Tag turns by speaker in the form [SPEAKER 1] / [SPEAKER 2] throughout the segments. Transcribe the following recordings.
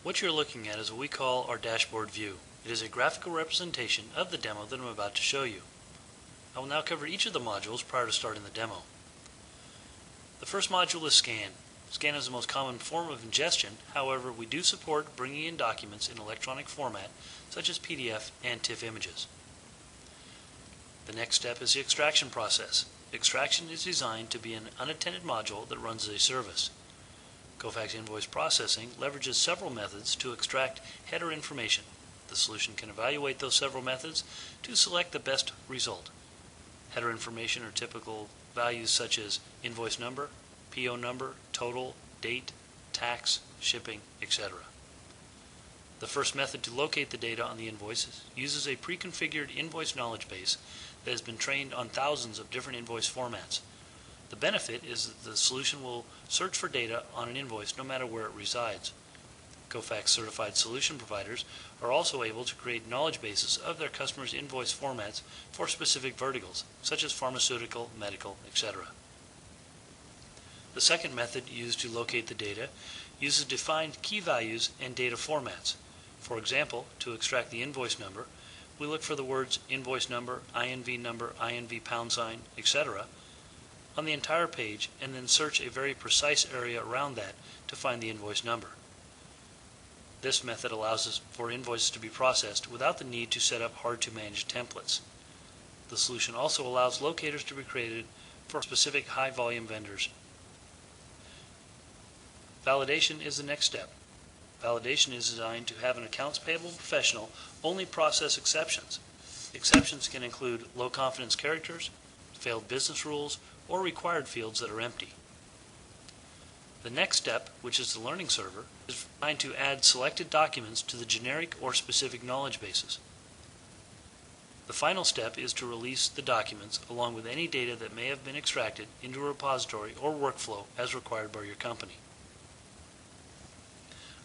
[SPEAKER 1] What you're looking at is what we call our dashboard view. It is a graphical representation of the demo that I'm about to show you. I will now cover each of the modules prior to starting the demo. The first module is Scan. Scan is the most common form of ingestion. However, we do support bringing in documents in electronic format such as PDF and TIFF images. The next step is the extraction process. Extraction is designed to be an unattended module that runs as a service. Kofax Invoice Processing leverages several methods to extract header information. The solution can evaluate those several methods to select the best result. Header information are typical values such as invoice number, PO number, total, date, tax, shipping, etc. The first method to locate the data on the invoices uses a pre-configured invoice knowledge base that has been trained on thousands of different invoice formats. The benefit is that the solution will search for data on an invoice no matter where it resides. Kofax certified solution providers are also able to create knowledge bases of their customers' invoice formats for specific verticals, such as pharmaceutical, medical, etc. The second method used to locate the data uses defined key values and data formats. For example, to extract the invoice number, we look for the words invoice number, INV pound sign, etc. on the entire page and then search a very precise area around that to find the invoice number. This method allows us for invoices to be processed without the need to set up hard-to-manage templates. The solution also allows locators to be created for specific high-volume vendors. Validation is the next step. Validation is designed to have an accounts payable professional only process exceptions. Exceptions can include low confidence characters, failed business rules, or required fields that are empty. The next step, which is the learning server, is designed to add selected documents to the generic or specific knowledge bases. The final step is to release the documents along with any data that may have been extracted into a repository or workflow as required by your company.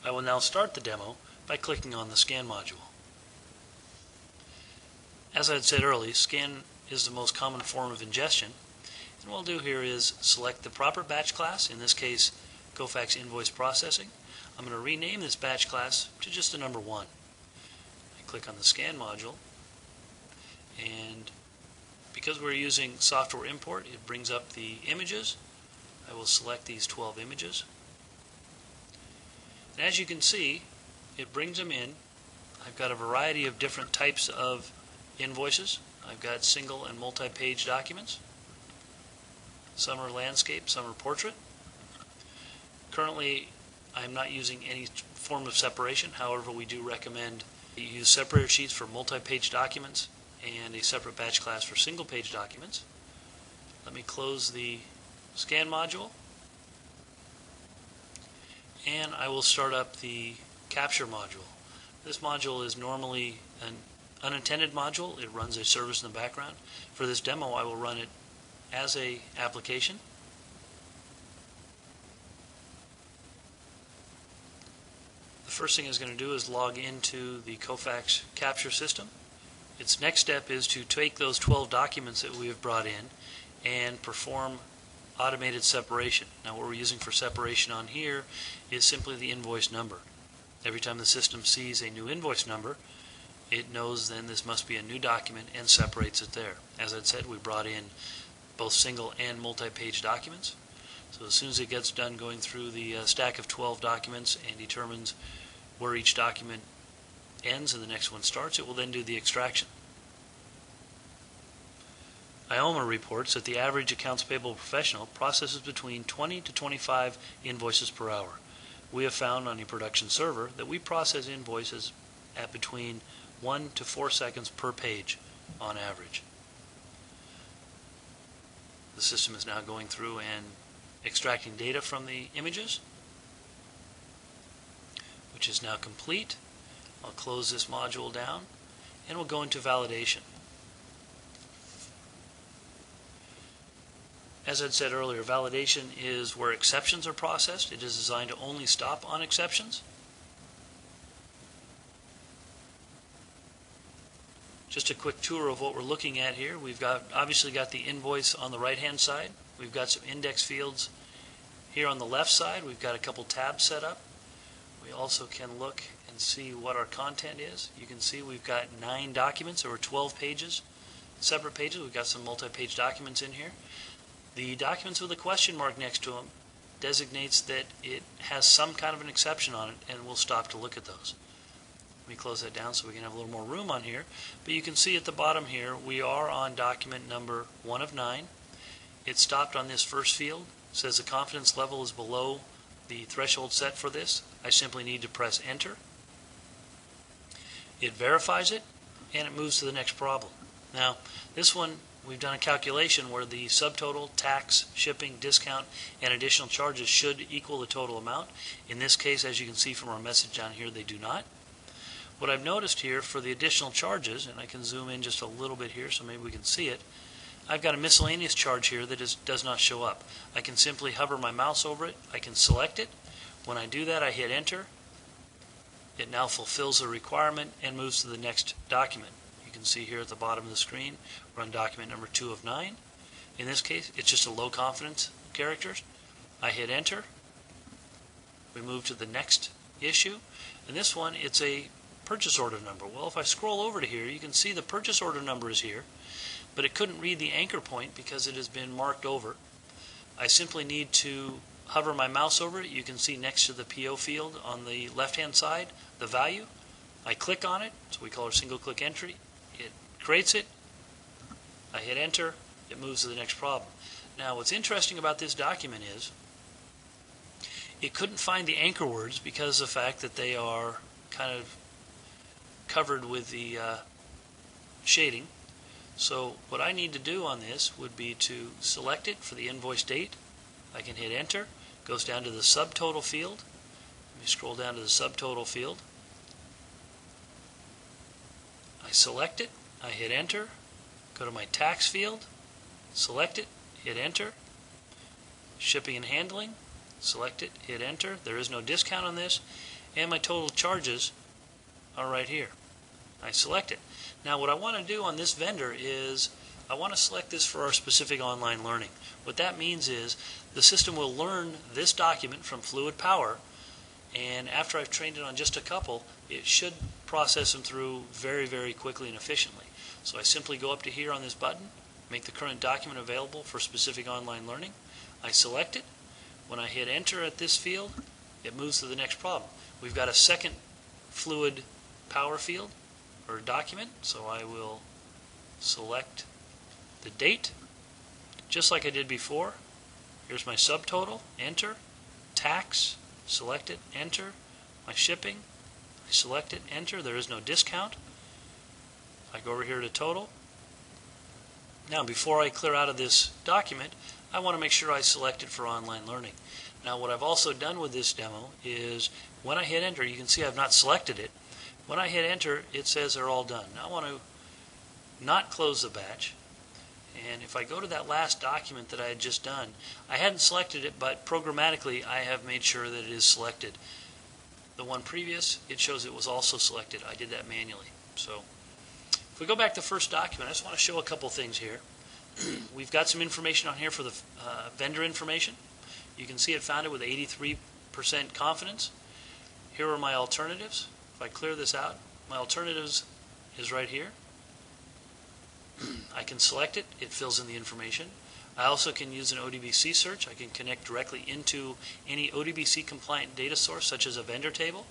[SPEAKER 1] I will now start the demo by clicking on the Scan module. As I had said earlier, Scan is the most common form of ingestion, and what I'll do here is select the proper batch class, in this case Kofax Invoice Processing. I'm going to rename this batch class to just the number 1. I click on the Scan module, and because we're using software import, it brings up the images. I will select these 12 images. And as you can see, it brings them in. I've got a variety of different types of invoices. I've got single and multi-page documents. Some are landscape, some are portrait. Currently, I'm not using any form of separation. However, we do recommend you use separator sheets for multi-page documents and a separate batch class for single-page documents. Let me close the Scan module, and I will start up the Capture module. This module is normally an unintended module. It runs a service in the background. For this demo, I will run it as an application. The first thing it's going to do is log into the Kofax Capture system. Its next step is to take those 12 documents that we have brought in and perform automated separation. Now what we're using for separation on here is simply the invoice number. Every time the system sees a new invoice number, it knows then this must be a new document and separates it there. As I said, we brought in both single and multi-page documents. So as soon as it gets done going through the stack of 12 documents and determines where each document ends and the next one starts, it will then do the extraction. IOMA reports that the average accounts payable professional processes between 20 to 25 invoices per hour. We have found on a production server that we process invoices at between 1 to 4 seconds per page on average. The system is now going through and extracting data from the images, which is now complete. I'll close this module down and we'll go into validation. As I said earlier, validation is where exceptions are processed. It is designed to only stop on exceptions. Just a quick tour of what we're looking at here. We've obviously got the invoice on the right hand side. We've got some index fields here on the left side. We've got a couple tabs set up. We We also can look and see what our content is. You can see we've got 9 documents over 12 pages, separate pages. We've got some multi-page documents in here. The documents with a question mark next to them designates that it has some kind of an exception on it, and we'll stop to look at those. Let me close that down so we can have a little more room on here. But you can see at the bottom here, we are on document number 1 of 9. It stopped on this first field. It says the confidence level is below the threshold set for this. I simply need to press enter. It verifies it, and it moves to the next problem. Now, this one, we've done a calculation where the subtotal, tax, shipping, discount, and additional charges should equal the total amount. In this case, as you can see from our message down here, they do not. What I've noticed here for the additional charges, and I can zoom in just a little bit here so maybe we can see it, I've got a miscellaneous charge here that does not show up. I can simply hover my mouse over it. I can select it. When I do that, I hit enter. It now fulfills the requirement and moves to the next document. You can see here at the bottom of the screen, we're on document number 2 of 9. In this case, it's just a low confidence characters. I hit enter. We move to the next issue. And this one, it's a purchase order number. Well, if I scroll over to here, you can see the purchase order number is here, but it couldn't read the anchor point because it has been marked over. I simply need to hover my mouse over it. You can see next to the PO field on the left-hand side, the value. I click on it, so we call it single click entry. It creates it. I hit enter. It moves to the next problem. Now, what's interesting about this document is it couldn't find the anchor words because of the fact that they are kind of covered with the shading. So what I need to do on this would be to select it for the invoice date. I can hit enter. It goes down to the subtotal field. Let me scroll down to the subtotal field. I select it. I hit enter. Go to my tax field. Select it. Hit enter. Shipping and handling. Select it. Hit enter. There is no discount on this. And my total charges are right here. I select it. Now what I want to do on this vendor is I want to select this for our specific online learning. What that means is the system will learn this document from Fluid Power, and after I've trained it on just a couple, it should process them through very, very quickly and efficiently. So I simply go up to here on this button, make the current document available for specific online learning. I select it. When I hit enter at this field, it moves to the next problem. We've got a second Fluid Power field or document, so I will select the date just like I did before. Here's my subtotal, enter, tax, select it, enter, my shipping, I select it, enter, there is no discount. I go over here to total. Now before I clear out of this document, I want to make sure I select it for online learning. Now what I've also done with this demo is when I hit enter, you can see I've not selected it. When I hit enter, it says they're all done. Now I want to not close the batch. And if I go to that last document that I had just done, I hadn't selected it, but programmatically I have made sure that it is selected. The one previous, it shows it was also selected. I did that manually. So if we go back to the first document, I just want to show a couple things here. We've got some information on here for the vendor information. You can see it found it with 83% confidence. Here are my alternatives. If I clear this out, my alternatives is right here. I can select it. It fills in the information. I also can use an ODBC search. I can connect directly into any ODBC compliant data source, such as a vendor table.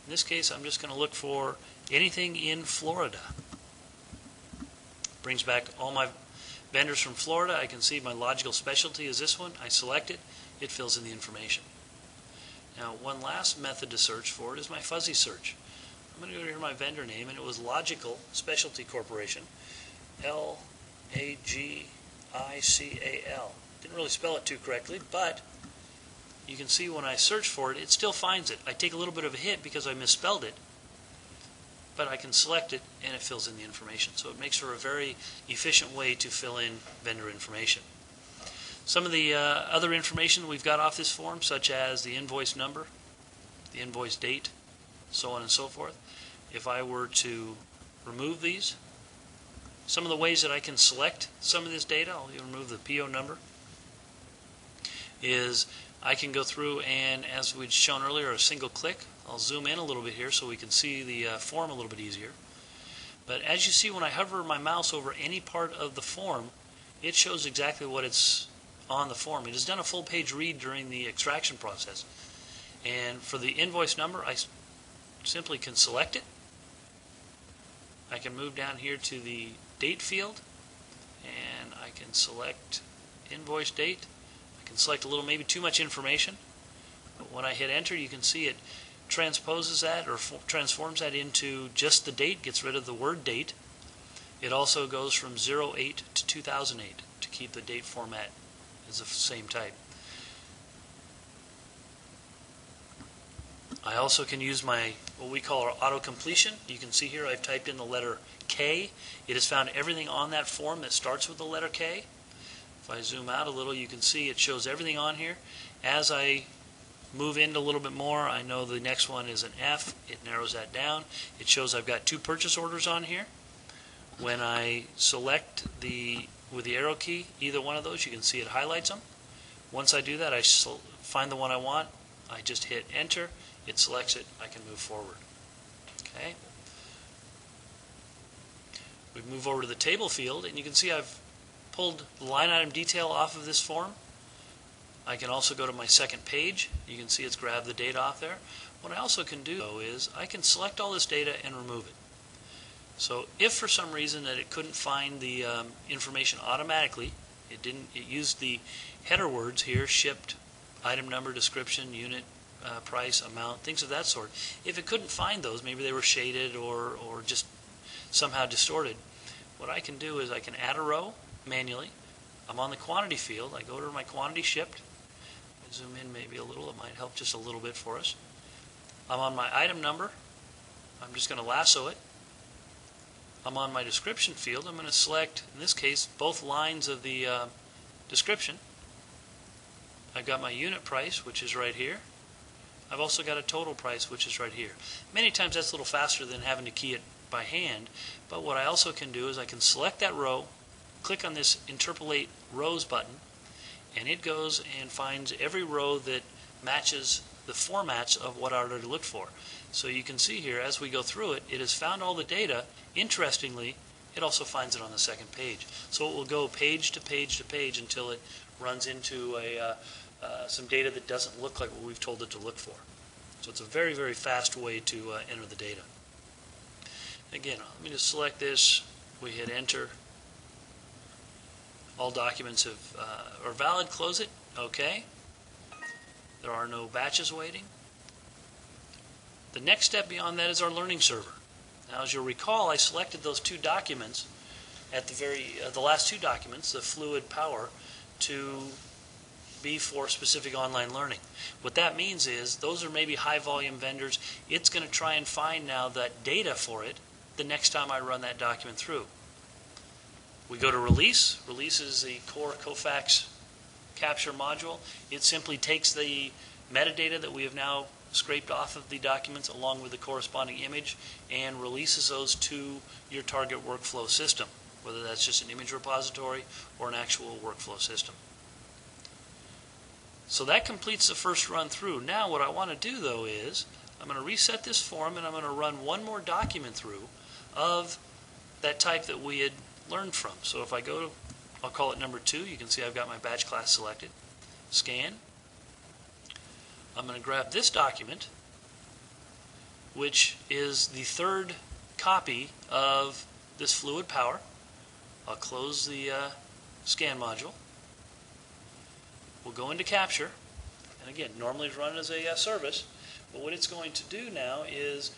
[SPEAKER 1] In this case, I'm just going to look for anything in Florida. Brings back all my vendors from Florida. I can see my logical specialty is this one. I select it. It fills in the information. Now, one last method to search for it is my fuzzy search. I'm going to go to my vendor name, and it was Logical Specialty Corporation, L-A-G-I-C-A-L. Didn't really spell it too correctly, but you can see when I search for it, it still finds it. I take a little bit of a hit because I misspelled it, but I can select it, and it fills in the information. So it makes for a very efficient way to fill in vendor information. Some of the other information we've got off this form, such as the invoice number, the invoice date, so on and so forth. If I were to remove these, some of the ways that I can select some of this data, I'll remove the PO number, is I can go through and, as we'd shown earlier, a single click. I'll zoom in a little bit here so we can see the form a little bit easier. But as you see, when I hover my mouse over any part of the form, it shows exactly what it's on the form. It has done a full page read during the extraction process. And for the invoice number, I simply can select it. I can move down here to the date field, and I can select invoice date. I can select a little, maybe too much information. But when I hit enter, you can see it transposes that or transforms that into just the date, gets rid of the word date. It also goes from 08 to 2008 to keep the date format as the same type. I also can use my what we call our auto completion. You can see here I've typed in the letter K. It has found everything on that form that starts with the letter K. If I zoom out a little, you can see it shows everything on here. As I move in a little bit more, I know the next one is an F. It narrows that down. It shows I've got 2 purchase orders on here. When I select with the arrow key either one of those, you can see it highlights them. Once I do that, I find the one I want. I just hit enter. It selects it. I can move forward. Okay. We move over to the table field, and you can see I've pulled line item detail off of this form. I can also go to my second page. You can see it's grabbed the data off there. What I also can do, though, is I can select all this data and remove it. So if for some reason that it couldn't find the information automatically, it used the header words here, shipped, item number, description, unit, price, amount, things of that sort. If it couldn't find those, maybe they were shaded or just somehow distorted, what I can do is I can add a row manually. I'm on the quantity field. I go to my quantity shipped. Zoom in maybe a little. It might help just a little bit for us. I'm on my item number. I'm just going to lasso it. I'm on my description field. I'm going to select, in this case, both lines of the description. I've got my unit price, which is right here. I've also got a total price, which is right here. Many times that's a little faster than having to key it by hand, but what I also can do is I can select that row, click on this Interpolate Rows button, and it goes and finds every row that matches the formats of what I already looked for. So you can see here, as we go through it, it has found all the data. Interestingly, it also finds it on the second page. So it will go page to page to page until it runs into some data that doesn't look like what we've told it to look for. So it's a very, very fast way to enter the data. Again, let me just select this. We hit enter. All documents are valid. Close it. OK. There are no batches waiting. The next step beyond that is our learning server. Now, as you'll recall, I selected those 2 documents at the last 2 documents, the fluid power, to be for specific online learning. What that means is those are maybe high volume vendors. It's going to try and find now that data for it the next time I run that document through. We go to release. Release is the core Kofax capture module. It simply takes the metadata that we have now scraped off of the documents along with the corresponding image and releases those to your target workflow system, whether that's just an image repository or an actual workflow system. So that completes the first run through. Now what I want to do, though, is I'm going to reset this form and I'm going to run one more document through of that type that we had learned from. So if I go to, I'll call it number 2. You can see I've got my batch class selected. Scan. I'm going to grab this document, which is the 3rd copy of this fluid power. I'll close the scan module. We'll go into capture, and again, normally it's run as a service, but what it's going to do now is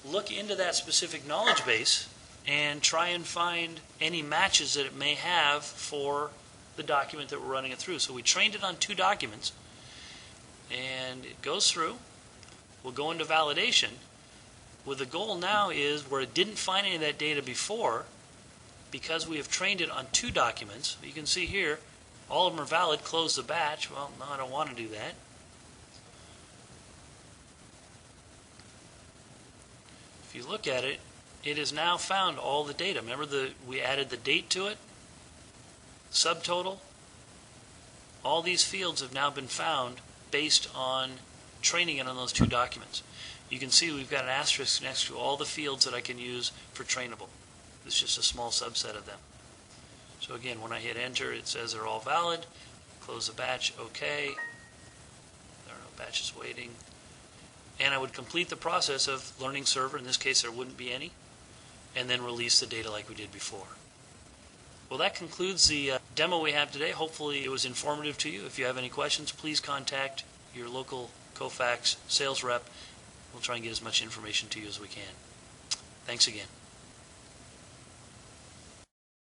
[SPEAKER 1] look into that specific knowledge base and try and find any matches that it may have for the document that we're running it through. So we trained it on 2 documents, and it goes through. We'll go into validation. Well, the goal now is where it didn't find any of that data before, because we have trained it on 2 documents. You can see here, all of them are valid. Close the batch. Well, no, I don't want to do that. If you look at it, it has now found all the data. Remember, we added the date to it, subtotal. All these fields have now been found based on training it on those two documents. You can see we've got an asterisk next to all the fields that I can use for trainable. This is just a small subset of them. So again, when I hit enter, it says they're all valid. Close the batch, OK. There are no batches waiting. And I would complete the process of learning server. In this case, there wouldn't be any. And then release the data like we did before. Well, that concludes the demo we have today. Hopefully it was informative to you. If you have any questions, please contact your local Kofax sales rep. We'll try and get as much information to you as we can. Thanks again.